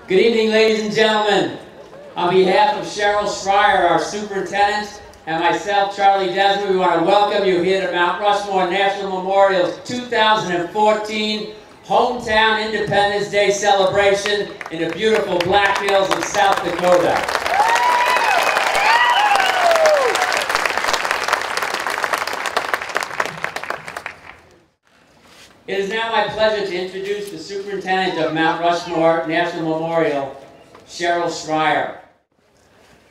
Good evening, ladies and gentlemen. On behalf of Cheryl Schreier, our superintendent, and myself, Charlie Desmond, we want to welcome you here to Mount Rushmore National Memorial's 2014 Hometown Independence Day celebration in the beautiful Black Hills of South Dakota. It is now my pleasure to introduce the superintendent of Mount Rushmore National Memorial, Cheryl Schreier.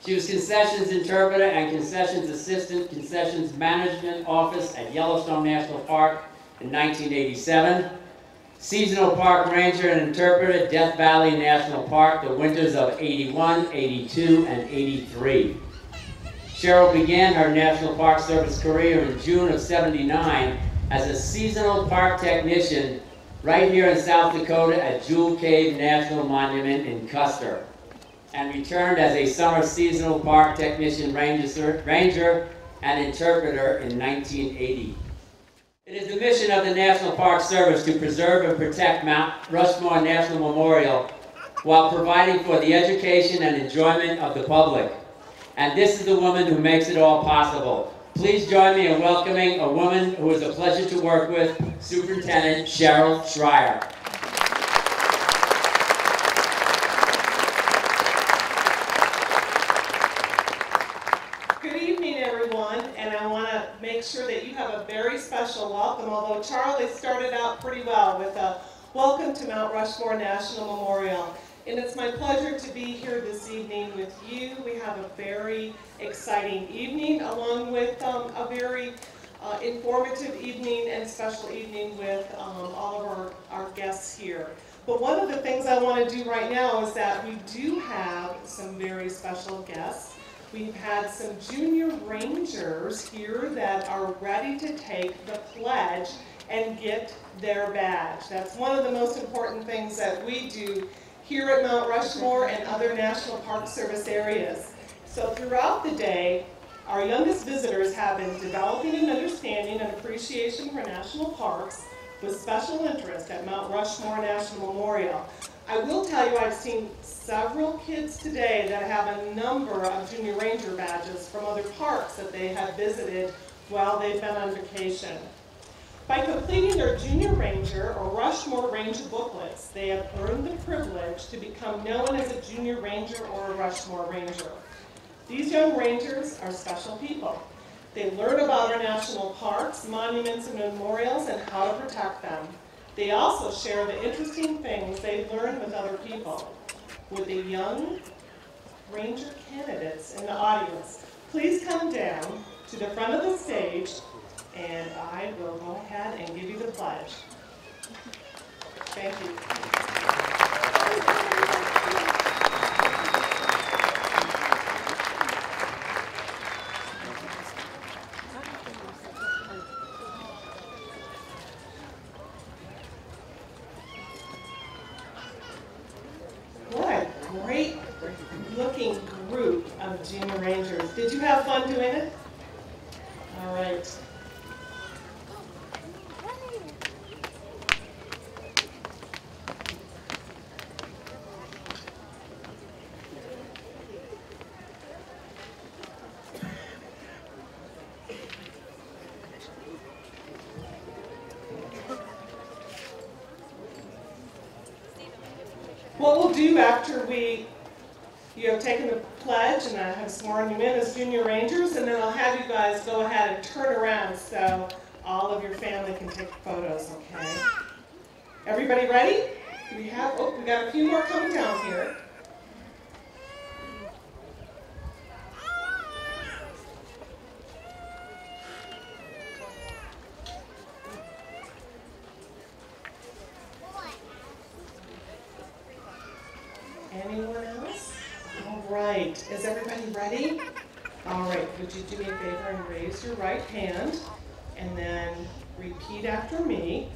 She was concessions interpreter and concessions assistant, concessions management office at Yellowstone National Park in 1987, seasonal park ranger and interpreter, Death Valley National Park, the winters of 81, 82, and 83. Cheryl began her National Park Service career in June of '79 as a seasonal park technician right here in South Dakota at Jewel Cave National Monument in Custer, and returned as a summer seasonal park technician, ranger, and interpreter in 1980. It is the mission of the National Park Service to preserve and protect Mount Rushmore National Memorial while providing for the education and enjoyment of the public. And this is the woman who makes it all possible. Please join me in welcoming a woman who is a pleasure to work with, Superintendent Cheryl Schreier. Good evening, everyone, and I want to make sure that you have a very special welcome, although Charlie started out pretty well with a welcome to Mount Rushmore National Memorial. And it's my pleasure to be here this evening with you. We have a very exciting evening, along with a very informative evening and special evening with all of our guests here. But one of the things I want to do right now is that we do have some very special guests. We've had some junior rangers here that are ready to take the pledge and get their badge. That's one of the most important things that we do here at Mount Rushmore and other National Park Service areas. So throughout the day, our youngest visitors have been developing an understanding and appreciation for national parks with special interest at Mount Rushmore National Memorial. I will tell you, I've seen several kids today that have a number of Junior Ranger badges from other parks that they have visited while they've been on vacation. By completing their Junior Ranger or Rushmore Ranger booklets, they have earned the privilege to become known as a Junior Ranger or a Rushmore Ranger. These young Rangers are special people. They learn about our national parks, monuments, and memorials, and how to protect them. They also share the interesting things they've learned with other people. With the young Ranger candidates in the audience, please come down to the front of the stage and I will go ahead and give you the pledge. Thank you. What a great looking group of Junior Rangers. Did you have fun doing it? All right. What we'll do after you have taken the pledge and I have sworn you in as Junior Rangers, and then I'll have you guys go ahead and turn around so all of your family can take photos, okay? Everybody ready? We got a few more coming down here. Anyone else? All right. Is everybody ready? All right. Would you do me a favor and raise your right hand and then repeat after me.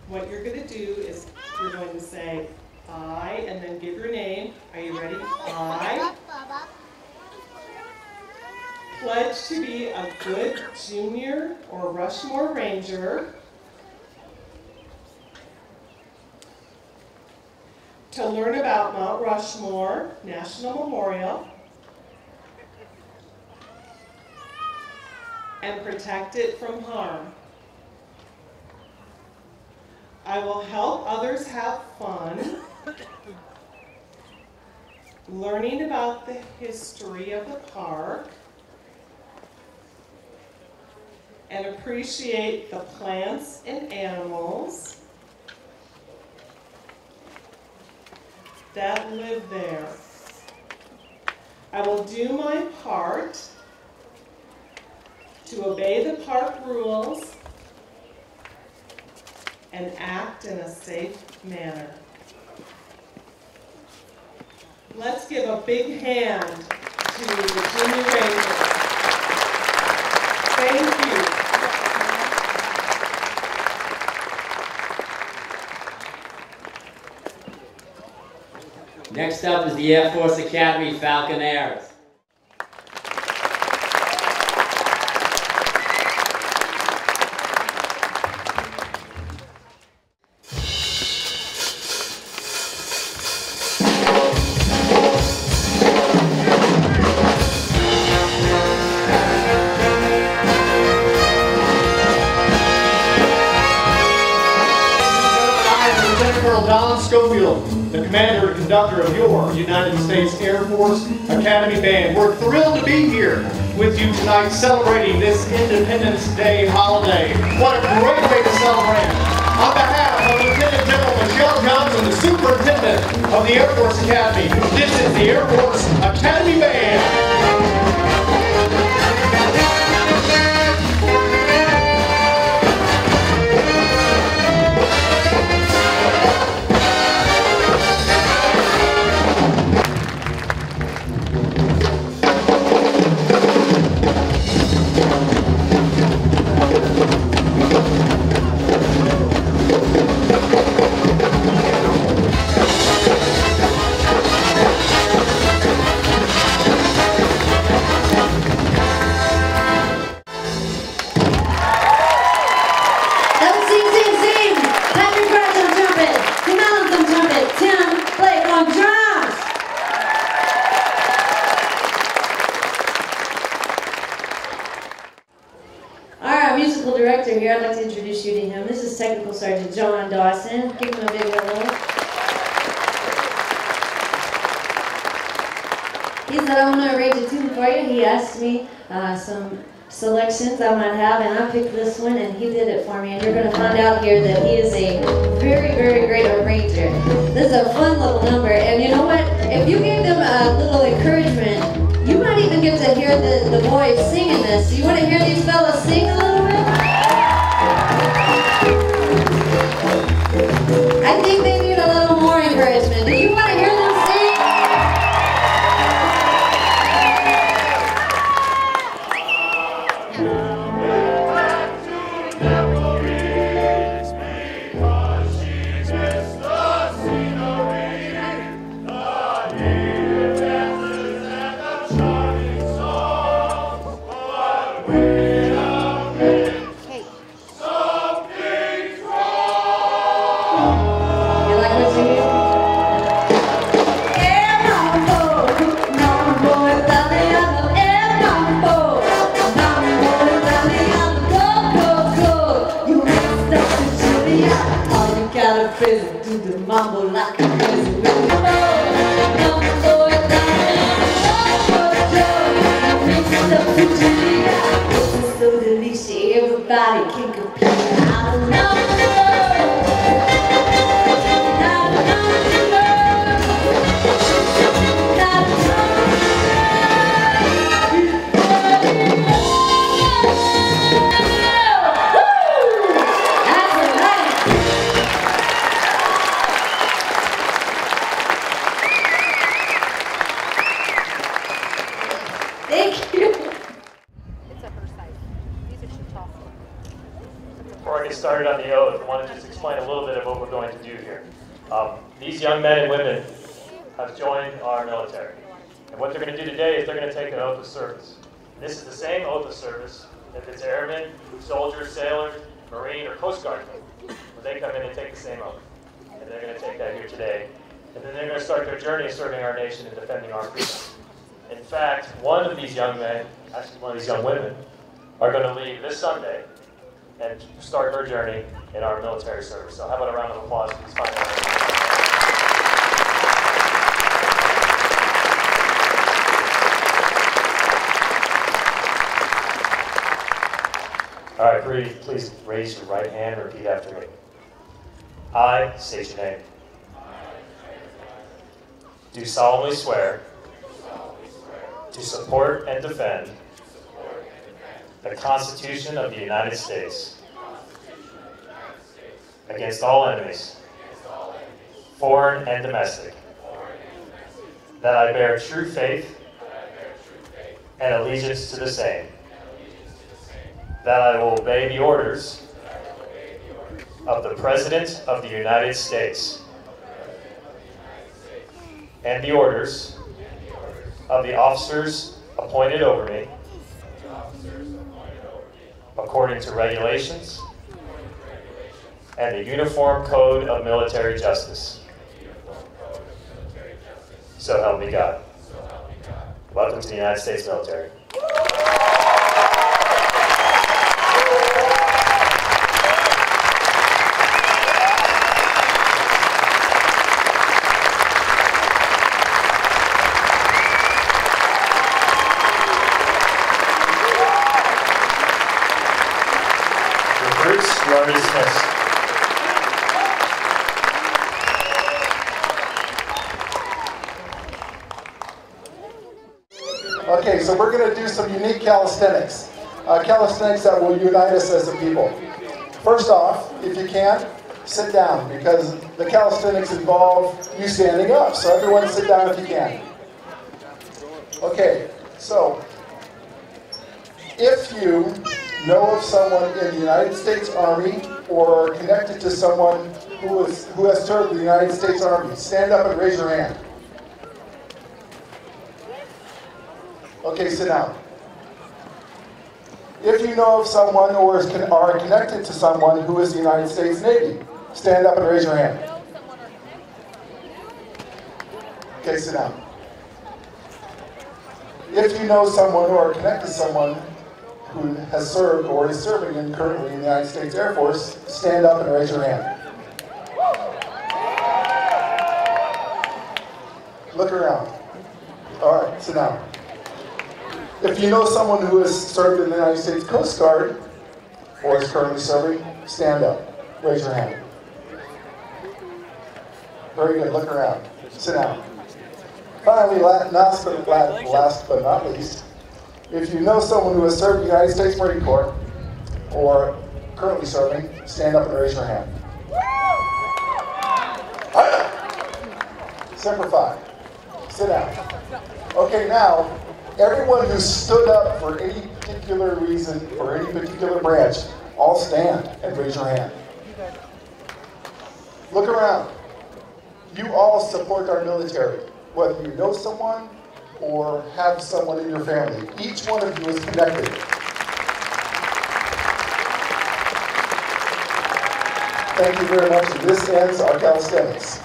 What you're going to do is you're going to say I and then give your name. Are you ready? I pledge to be a good Junior or Rushmore Ranger, to learn about Mount Rushmore National Memorial and protect it from harm. I will help others have fun, learning about the history of the park, and appreciate the plants and animals that live there. I will do my part to obey the park rules and act in a safe manner. Let's give a big hand to the Junior Rangers. Thank you. Next up is the Air Force Academy Falconaires. The commander and conductor of your United States Air Force Academy Band. We're thrilled to be here with you tonight celebrating this Independence Day holiday. What a great way to celebrate. On behalf of Lieutenant General Michelle Johnson, the Superintendent of the Air Force Academy, this is the Air Force Academy Band. Here, I'd like to introduce you to him. This is Technical Sergeant John Dawson. Give him a big hello. He said, I want to arrange a tune for you. He asked me some selections I might have, and I picked this one, and he did it for me. And you're going to find out here that he is a very, very great arranger. This is a fun little number, and you know what? If you gave them a little encouragement, you might even get to hear the boys singing this. You want to hear these fellas sing a little bit? I think they need a little more encouragement. Do you want to hear them sing? Do the mambo like a crazy so delicious, everybody can compete. I don't know. Before I get started on the oath, I want to just explain a little bit of what we're going to do here. These young men and women have joined our military. And what they're going to do today is they're going to take an oath of service. This is the same oath of service if it's airmen, soldiers, sailors, Marine, or Coast Guard. When they come in and take the same oath. And they're going to take that here today. And then they're going to start their journey of serving our nation and defending our freedom. In fact, one of these young men, actually one of these young women, are going to leave this Sunday and start her journey in our military service. So how about a round of applause for these fine young women? All right, please raise your right hand and repeat after me. I state your name. Do solemnly swear to support and defend the Constitution of the United States against all enemies, foreign and domestic, that I bear true faith and allegiance to the same, that I will obey the orders of the President of the United States and the orders of the officers appointed over me according to regulations and the Uniform Code of Military Justice. So help me God. Welcome to the United States military. Recruits, you are dismissed. Okay, so we're going to do some unique calisthenics. Calisthenics that will unite us as a people. First off, if you can, sit down, because the calisthenics involve you standing up. So everyone sit down if you can. Okay, so if you know of someone in the United States Army or connected to someone who has served the United States Army, stand up and raise your hand. Okay, sit down. If you know of someone or are connected to someone who is the United States Navy, stand up and raise your hand. Okay, sit down. If you know someone or are connected to someone who has served or is serving currently in the United States Air Force, stand up and raise your hand. Look around. All right, sit down. If you know someone who has served in the United States Coast Guard or is currently serving, stand up. Raise your hand. Very good. Look around. Sit down. Finally, last but not least, if you know someone who has served in the United States Marine Corps or currently serving, stand up and raise your hand. Semper Fi. Sit down. Okay, now, everyone who stood up for any particular reason, for any particular branch, all stand and raise your hand. Look around. You all support our military, whether you know someone or have someone in your family. Each one of you is connected. Thank you very much, and this ends our calisthenics.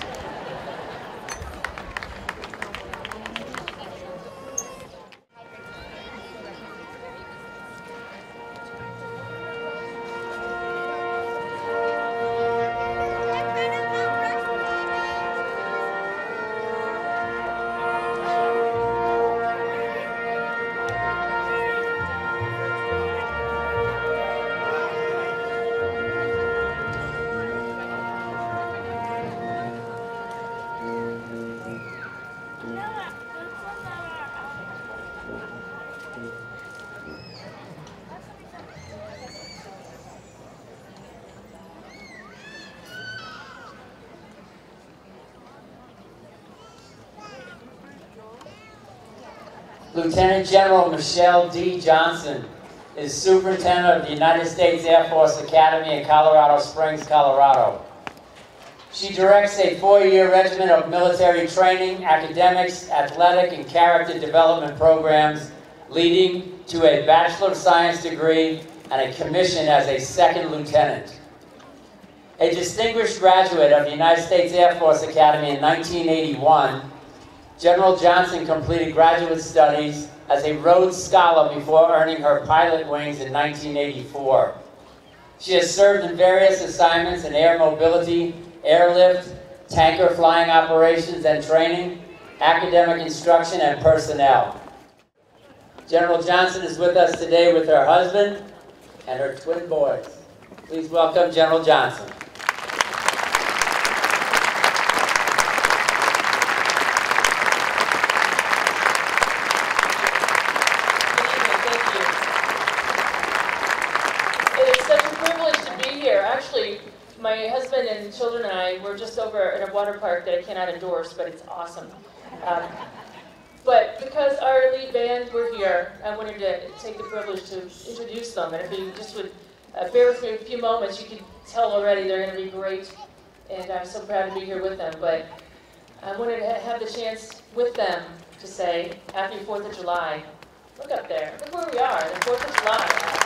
Lieutenant General Michelle D. Johnson is Superintendent of the United States Air Force Academy in Colorado Springs, Colorado. She directs a 4-year regimen of military training, academics, athletic, and character development programs, leading to a Bachelor of Science degree and a commission as a second lieutenant. A distinguished graduate of the United States Air Force Academy in 1981, General Johnson completed graduate studies as a Rhodes Scholar before earning her pilot wings in 1984. She has served in various assignments in air mobility, airlift, tanker flying operations and training, academic instruction, and personnel. General Johnson is with us today with her husband and her twin boys. Please welcome General Johnson. My husband and children and I were just over at a water park that I cannot endorse, but it's awesome. But because our elite band were here, I wanted to take the privilege to introduce them. And if you just would bear with me a few moments, you can tell already they're going to be great. And I'm so proud to be here with them. But I wanted to have the chance with them to say, Happy 4th of July. Look up there. Look where we are, the 4th of July.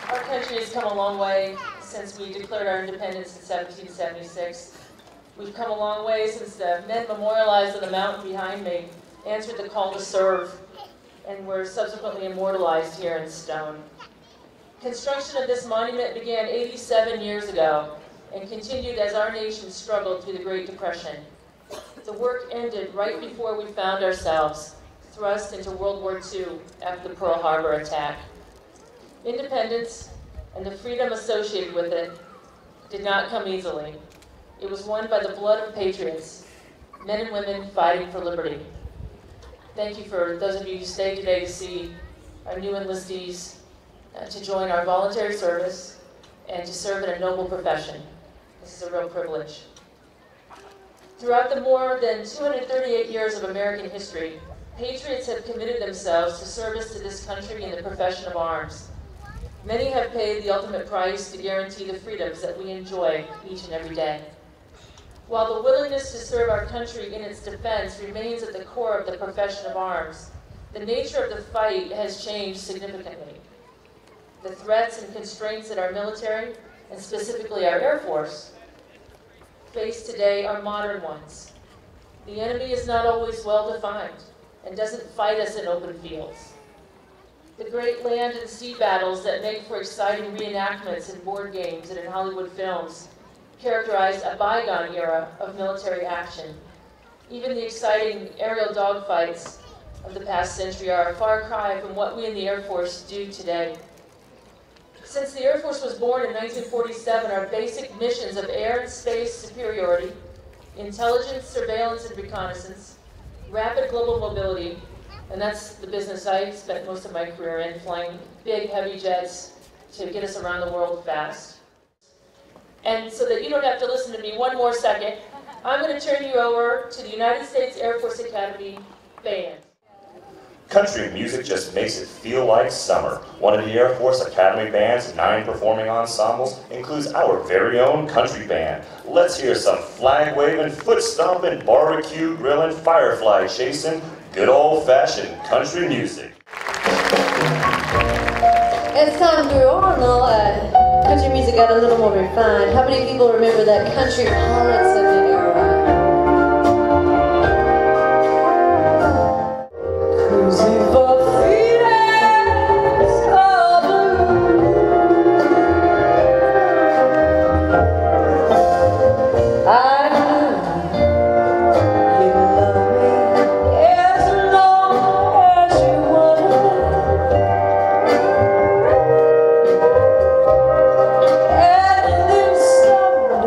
Our country has come a long way since we declared our independence in 1776. We've come a long way since the men memorialized on the mountain behind me answered the call to serve and were subsequently immortalized here in stone. Construction of this monument began 87 years ago and continued as our nation struggled through the Great Depression. The work ended right before we found ourselves thrust into World War II after the Pearl Harbor attack. Independence and the freedom associated with it did not come easily. It was won by the blood of patriots, men and women fighting for liberty. Thank you for those of you who stayed today to see our new enlistees, to join our voluntary service, and to serve in a noble profession. This is a real privilege. Throughout the more than 238 years of American history, patriots have committed themselves to service to this country in the profession of arms. Many have paid the ultimate price to guarantee the freedoms that we enjoy each and every day. While the willingness to serve our country in its defense remains at the core of the profession of arms, the nature of the fight has changed significantly. The threats and constraints that our military, and specifically our Air Force, face today are modern ones. The enemy is not always well defined and doesn't fight us in open fields. The great land and sea battles that make for exciting reenactments in board games and in Hollywood films characterized a bygone era of military action. Even the exciting aerial dogfights of the past century are a far cry from what we in the Air Force do today. Since the Air Force was born in 1947, our basic missions of air and space superiority, intelligence, surveillance, and reconnaissance, rapid global mobility, and that's the business I spent most of my career in, flying big, heavy jets to get us around the world fast. And so that you don't have to listen to me one more second, I'm going to turn you over to the United States Air Force Academy Band. Country music just makes it feel like summer. One of the Air Force Academy Band's 9 performing ensembles includes our very own country band. Let's hear some flag-waving, foot-stomping, barbecue grilling, firefly chasing, good old-fashioned country music. As time grew on, though, country music got a little more refined. How many people remember that country parlance of the era? Cruising for freedom's blue. I knew you'd love me as long as you wanted. And then someday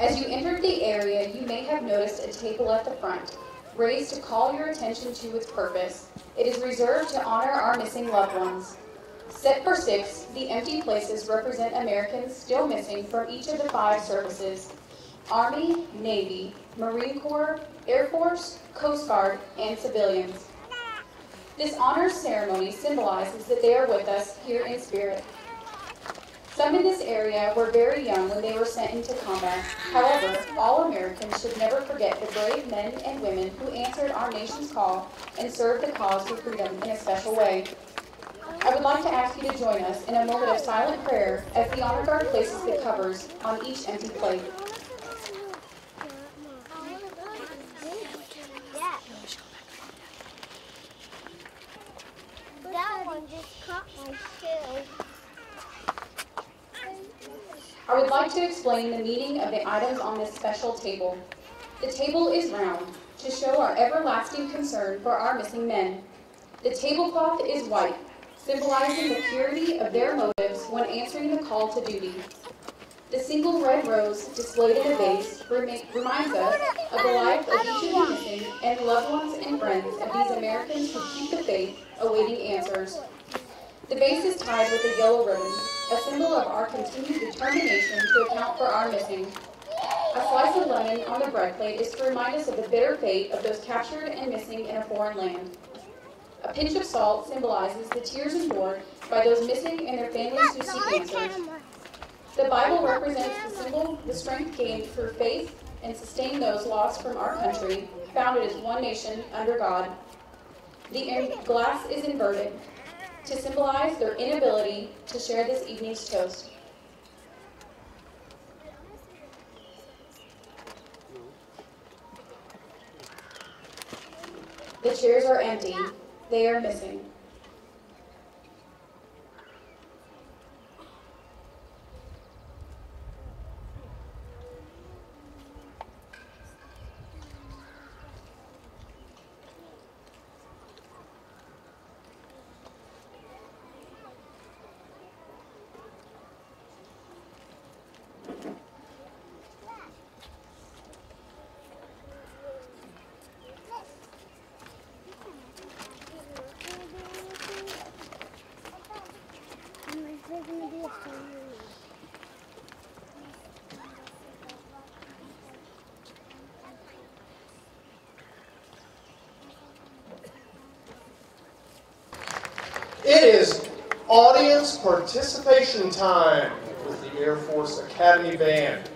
As you entered the area, you may have noticed a table at the front, raised to call your attention to its purpose. It is reserved to honor our missing loved ones. Set for 6, the empty places represent Americans still missing from each of the 5 services: Army, Navy, Marine Corps, Air Force, Coast Guard, and civilians. This honors ceremony symbolizes that they are with us here in spirit. Some in this area were very young when they were sent into combat. However, all Americans should never forget the brave men and women who answered our nation's call and served the cause for freedom in a special way. I would like to ask you to join us in a moment of silent prayer as the honor guard places the covers on each empty plate. That one just caught my shoe. I would like to explain the meaning of the items on this special table. The table is round, to show our everlasting concern for our missing men. The tablecloth is white, symbolizing the purity of their motives when answering the call to duty. The single red rose displayed in the vase reminds us of the life of each of the missing and loved ones and friends of these Americans who keep the faith, awaiting answers. The vase is tied with a yellow ribbon, a symbol of our continued determination to account for our missing. A slice of lemon on the bread plate is to remind us of the bitter fate of those captured and missing in a foreign land. A pinch of salt symbolizes the tears endured by those missing and their families who seek answers. The Bible represents the strength gained through faith and sustaining those lost from our country, founded as one nation under God. The glass is inverted, to symbolize their inability to share this evening's toast. The chairs are empty. They are missing. It is audience participation time with the Air Force Academy Band.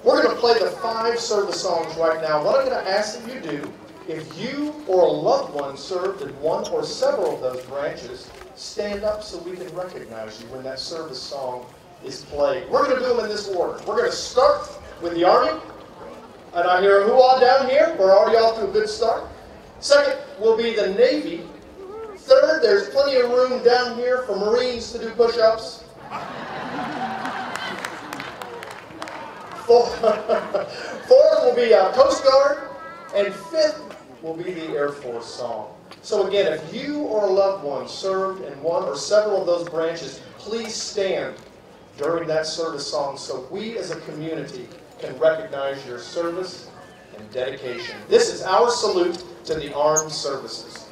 We're going to play the 5 service songs right now. What I'm going to ask that you do, if you or a loved one served in one or several of those branches, stand up so we can recognize you when that service song is played. We're going to do them in this order. We're going to start with the Army. And I hear a hoo-ah down here. We're already off to a good start. Second will be the Navy. Third, there's plenty of room down here for Marines to do push-ups. Fourth will be Coast Guard. And fifth will be the Air Force song. So again, if you or a loved one served in one or several of those branches, please stand during that service song so we as a community can recognize your service and dedication. This is our salute to the armed services.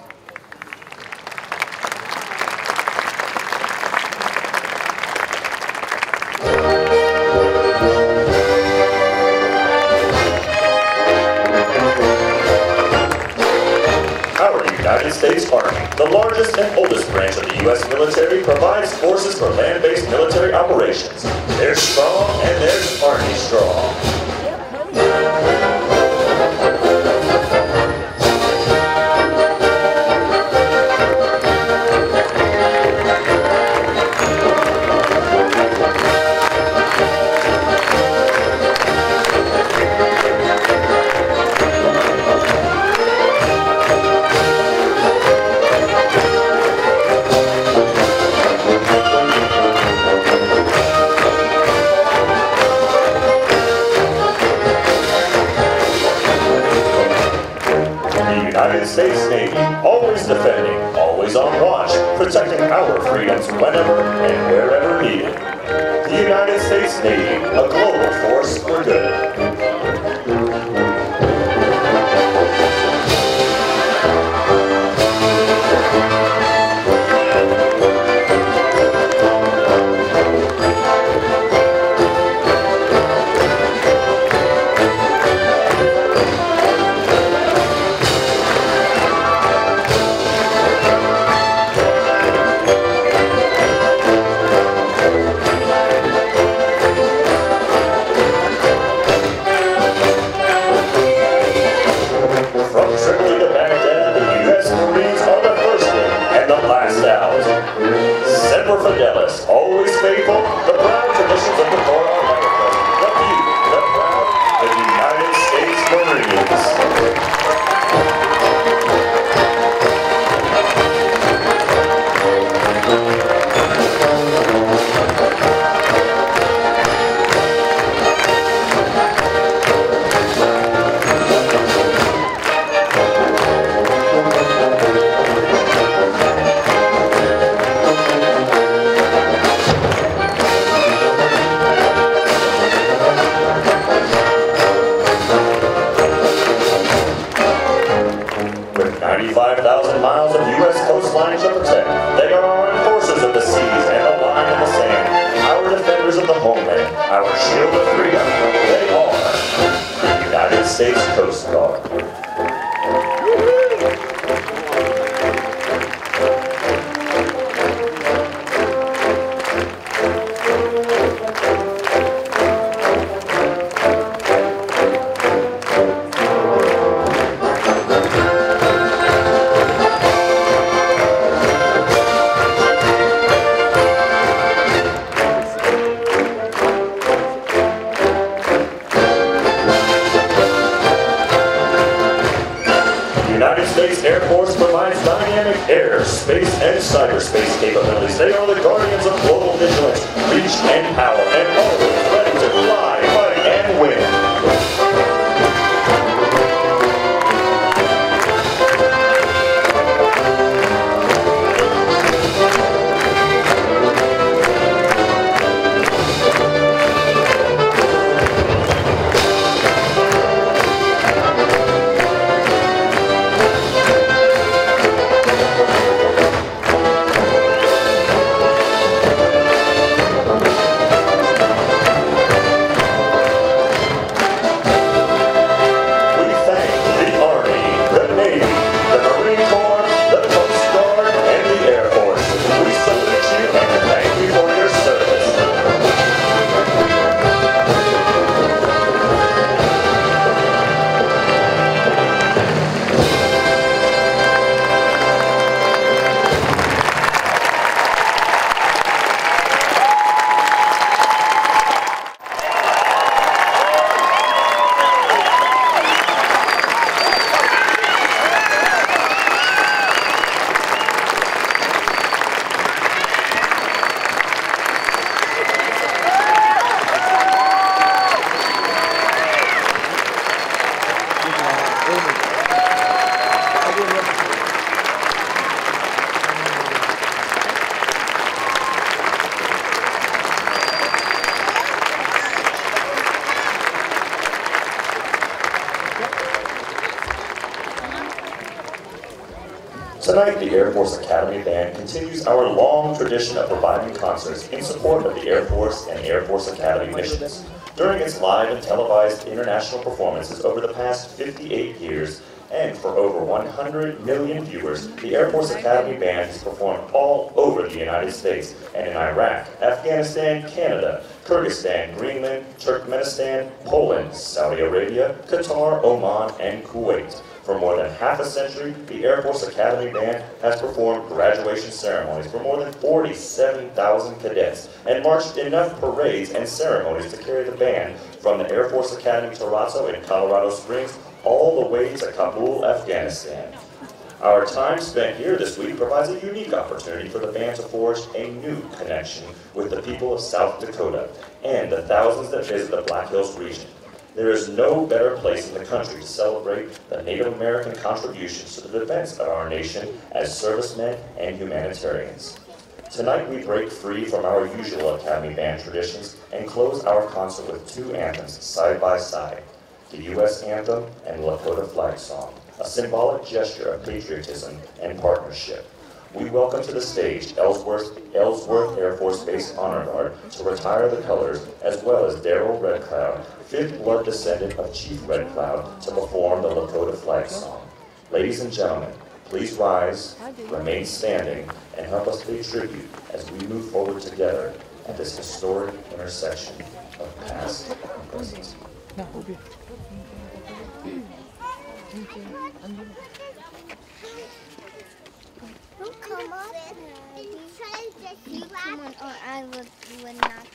United States Army, the largest and oldest branch of the U.S. military, provides forces for land-based military operations. They're strong and there's Army strong. United States Navy, always defending, always on watch, protecting our freedoms whenever and wherever needed. The United States Navy, a global force for good. Always faithful, the proud traditions of the Corps are manifest. The few, the proud, the United States Marines. With 95,000 miles of U.S. coastline to protect, they are armed forces of the seas and the line of the sand, our defenders of the homeland, our shield of freedom. They are the United States Coast Guard. Air Force provides dynamic air, space, and cyberspace capabilities. They are the guardians of global vigilance, reach, and power, and always ready to fly, fight, and win. Tonight, the Air Force Academy Band continues our long tradition of providing concerts in support of the Air Force and Air Force Academy missions. During its live and televised international performances over the past 58 years, and for over 100 million viewers, the Air Force Academy Band has performed all over the United States and in Iraq, Afghanistan, Canada, Kyrgyzstan, Greenland, Turkmenistan, Poland, Saudi Arabia, Qatar, Oman, and Kuwait. For more than half a century, the Air Force Academy Band has performed graduation ceremonies for more than 47,000 cadets and marched enough parades and ceremonies to carry the band from the Air Force Academy Terrazzo in Colorado Springs all the way to Kabul, Afghanistan. Our time spent here this week provides a unique opportunity for the band to forge a new connection with the people of South Dakota and the thousands that visit the Black Hills region. There is no better place in the country to celebrate the Native American contributions to the defense of our nation as servicemen and humanitarians. Tonight we break free from our usual Academy Band traditions and close our concert with two anthems side by side, the U.S. Anthem and Lakota Flag Song, a symbolic gesture of patriotism and partnership. We welcome to the stage Ellsworth Air Force Base Honor Guard to retire the colors, as well as Daryl Red Cloud, fifth blood descendant of Chief Red Cloud, to perform the Lakota Flag Song. Ladies and gentlemen, please rise, remain standing, and help us pay tribute as we move forward together at this historic intersection of past and present. Come on, or I would not.